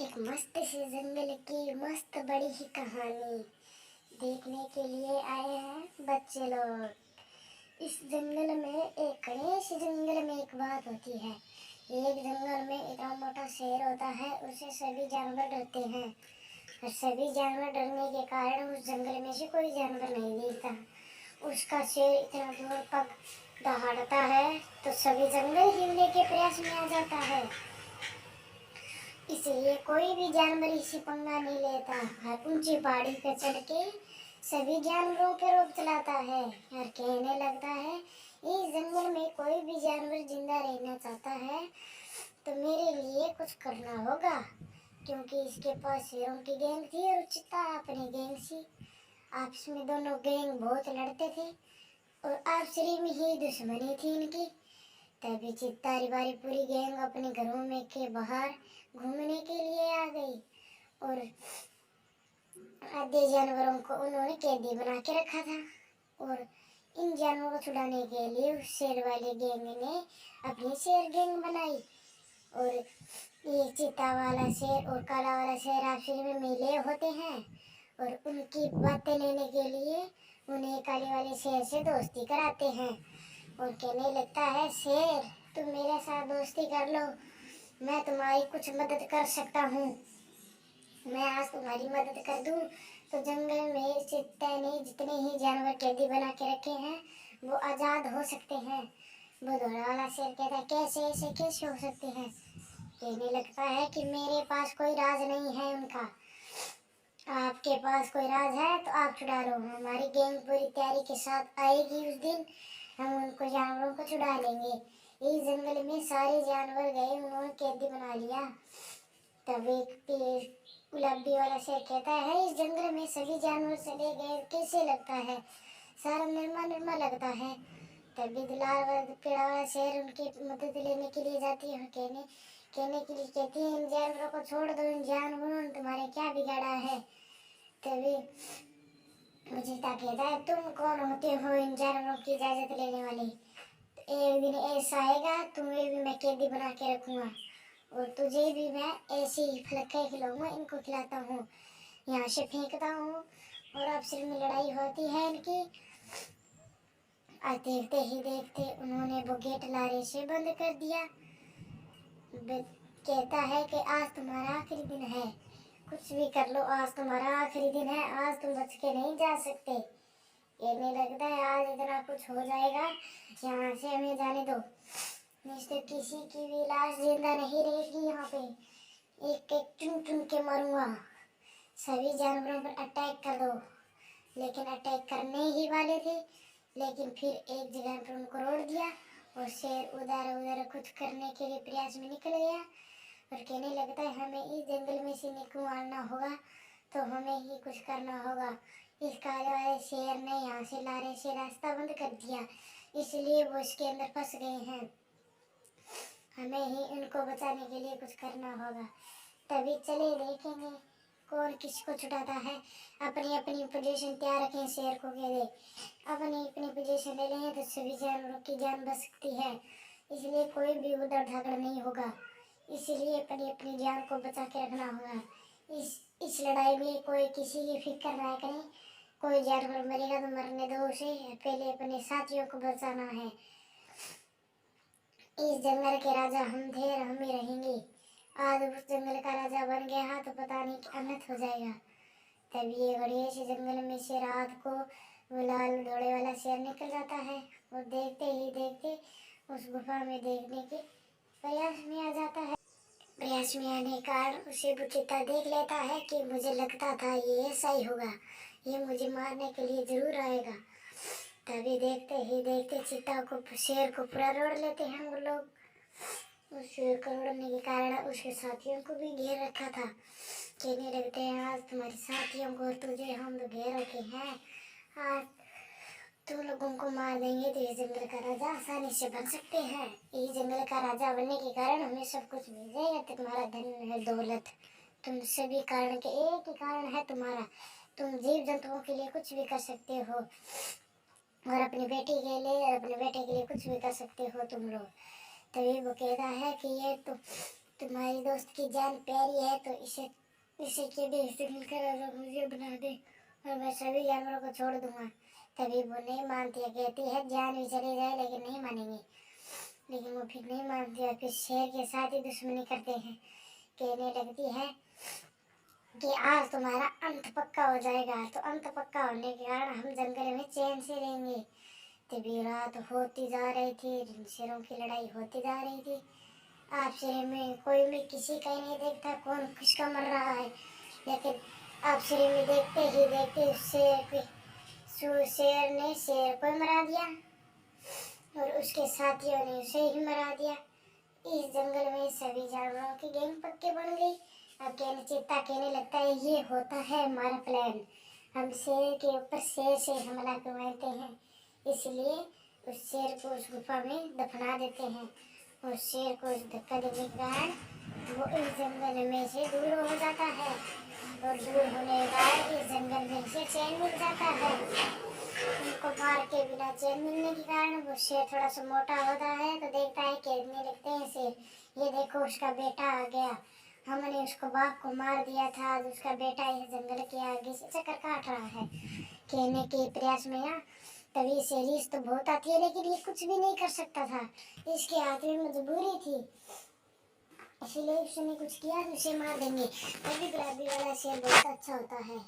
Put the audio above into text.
एक मस्त से जंगल की मस्त बड़ी ही कहानी देखने के लिए आए हैं बच्चे लोग। इस जंगल में एक गणेश जंगल में एक बात होती है। एक जंगल में इतना मोटा शेर होता है, उसे सभी जानवर डरते हैं और सभी जानवर डरने के कारण उस जंगल में से कोई जानवर नहीं दिखता। उसका शेर इतना दूर तक दहाड़ता है तो सभी जंगल हिलने के प्रयास में आ जाता है। इसलिए कोई भी जानवर इसे पंगा नहीं लेता। हर ऊंची पहाड़ी पर चढ़ के सभी जानवरों पर रोक चलाता है और कहने लगता है, इस जंगल में कोई भी जानवर जिंदा रहना चाहता है तो मेरे लिए कुछ करना होगा। क्योंकि इसके पास शेरों की गैंग थी और चीता अपनी गैंग थी। आपस में दोनों गैंग बहुत लड़ते थे और आपस में ही दुश्मनी थी इनकी। तभी चित्ता बारी पूरी गैंग अपने घरों में के बाहर घूमने के लिए आ गई और आधे जानवरों को उन्होंने कैदी बना के रखा था। और इन जानवरों को छुड़ाने के लिए उस शेर वाले गैंग ने अपनी शेर गैंग बनाई। और ये चीता वाला शेर और काला वाला शेर आपस में मिले होते हैं और उनकी बातें लेने के लिए उन्हें काले वाले शेर से दोस्ती कराते हैं और कहने लगता है, शेर तुम मेरे साथ दोस्ती कर लो, मैं तुम्हारी कुछ मदद कर सकता हूँ। मैं आज तुम्हारी मदद कर दूँ तो जंगल में चीते ने जितने ही जानवर कैदी बना के रखे हैं वो आज़ाद हो सकते हैं। वो धोला वाला शेर कहता है, कैसे ऐसे कैसे हो सकते हैं। कहने लगता है कि मेरे पास कोई राज नहीं है उनका। आपके पास कोई राज है तो आप छुड़ा लो। हमारी गैंग पूरी तैयारी के साथ आएगी उस दिन, हम उनको जानवरों को छुड़ा लेंगे। इस जंगल में सारे जानवर गए, उन्होंने कैदी बना लिया। तब एक गुलाबी वाला शेर कहता है, इस जंगल में सभी जानवर चले गए, कैसे लगता है, सारा निर्मा निर्मा लगता है। तभी दुलार वाला पेड़ा वाला शेर उनकी मदद लेने के लिए जाती है और कहने के लिए कहती है, इन जानवरों को छोड़ दो, इन जानवरों ने तुम्हारे क्या बिगाड़ा है। तभी चीता कहता है, तुम कौन होते हो इन जानवरों की इजाजत लेने वाले। एक दिन ऐसा आएगा तुम्हें भी मैं कैदी बना के रखूंगा और तुझे भी मैं ऐसे ही फलक्के खिलाऊंगा। इनको खिलाता हूँ, यहाँ से फेंकता हूँ और आपस में लड़ाई होती है इनकी। आज देखते ही देखते उन्होंने वो गेट लारे से बंद कर दिया। कहता है कि आज तुम्हारा आखिरी दिन है, कुछ भी कर लो, आज तुम्हारा आखिरी दिन है, आज तुम बच के नहीं जा सकते। कहने लगता है, आज इतना कुछ हो जाएगा, यहाँ से हमें जाने दो, नहीं तो किसी की भी लाश जिंदा नहीं रहेगी। यहाँ पे एक एक चुन चुन के मारूंगा, सभी जानवरों पर अटैक कर दो। लेकिन अटैक करने ही वाले थे, लेकिन फिर एक जगह पर उनको रोक दिया और शेर उधर उधर कुछ करने के लिए प्रयास में निकल गया और कहने लगता है, हमें इस जंगल में से निकलवाना होगा तो हमें ही कुछ करना होगा। इस काले वाले शेर ने यहाँ से लारे से रास्ता बंद कर दिया, इसलिए वो इसके अंदर फंस गए हैं। हमें ही उनको बचाने के लिए कुछ करना होगा। तभी चले देखेंगे कौन किसको छुड़ाता है। अपनी अपनी पोजीशन तैयार रखें, शेर को कह दे अपनी अपनी पोजीशन ले लें तो सभी जानवरों की जान बच सकती है। इसलिए कोई भी उधर झगड़ा नहीं होगा, इसलिए अपनी अपनी जान को बचा के रखना होगा। इस लड़ाई में कोई किसी की फिक्र ना करें, कोई जानवर मरेगा तो मरने दो उसे, पहले अपने साथियों को बचाना है। इस जंगल के राजा हम थे और हम ही रहेंगे। आज उस जंगल का राजा बन गया तो पता नहीं क्या अनर्थ हो जाएगा। तभी ये गणेश जंगल में से रात को वो लाल घोड़े वाला शेर निकल जाता है और देखते ही देखते उस गुफा में देखने के प्रयास में आ जाता है। प्रयास में आने का उसे वो चीता देख लेता है कि मुझे लगता था ये ऐसा ही होगा, ये मुझे मारने के लिए जरूर आएगा। तभी देखते ही देखते चीता को शेर को पूरा रोड़ लेते हैं वो लोग। उस शेर को रोड़ने के कारण उसके साथियों को भी घेर रखा था। कहने लगते हैं, आज तुम्हारे साथियों को तुझे हम लोग घेर रखे हैं, आज तुम लोगों को मार देंगे तो ये जंगल का राजा आसानी से बन सकते हैं। ये जंगल का राजा बनने के कारण हमें सब कुछ मिल जाएगा, तुम्हारा धन है दौलत, तुम सभी कारण के एक ही कारण है तुम्हारा, तुम जीव जंतुओं के लिए कुछ भी कर सकते हो और अपनी बेटी के लिए और अपने बेटे के लिए कुछ भी कर सकते हो तुम लोग। तभी वो कहता है कि ये तो तुम्हारी दोस्त की जान प्यारी है तो इसे इसे के देश से मिलकर और मुझे बना दे और मैं सभी जानवरों को छोड़ दूंगा। तभी वो नहीं मानती है, कहती है जान भी चली जाए लेकिन नहीं मानेंगे। लेकिन वो फिर नहीं मानती है, फिर शेर के साथ ही दुश्मनी करते हैं। कहने लगती है कि आज तुम्हारा अंत पक्का हो जाएगा। तो अंत पक्का होने के कारण हम जंगल में चैन से रहेंगे। तभी रात होती जा रही थी, शेरों की लड़ाई होती जा रही थी। आपसरे में कोई भी किसी का ही नहीं देखता कौन किसका मर रहा है। लेकिन आपसरे में देखते ही देखते शेर ने शेर को मरा दिया और उसके साथियों ने उसे ही मरा दिया। इस जंगल में सभी जानवरों की गैंग पक्के बन गई। अब चीता कहने लगता है ये होता है हमारा प्लान। हम शेर के ऊपर शेर से हमला करवाते हैं, इसलिए उस शेर को उस गुफा में दफना देते हैं। उस शेर को उस धक्का देने के कारण वो इस जंगल में से दूर हो जाता है और दूर होने के बाद इस जंगल में से चैन मिल जाता है। उनको मार के बिना चैन मिलने के कारण वो शेर थोड़ा सा मोटा होता है तो देखता है, कहने लगते हैं शेर, ये देखो उसका बेटा आ गया। हमने उसको बाप को मार दिया था, आज उसका बेटा इस जंगल के आगे से चक्कर काट रहा है। कहने के प्रयास में ना तभी से रीस तो बहुत आती है, लेकिन ये कुछ भी नहीं कर सकता था, इसके हाथ में मजबूरी थी। इसीलिए उसने कुछ किया तो उसे मार देंगे। तभी गुलाबी वाला शेर बहुत अच्छा होता है।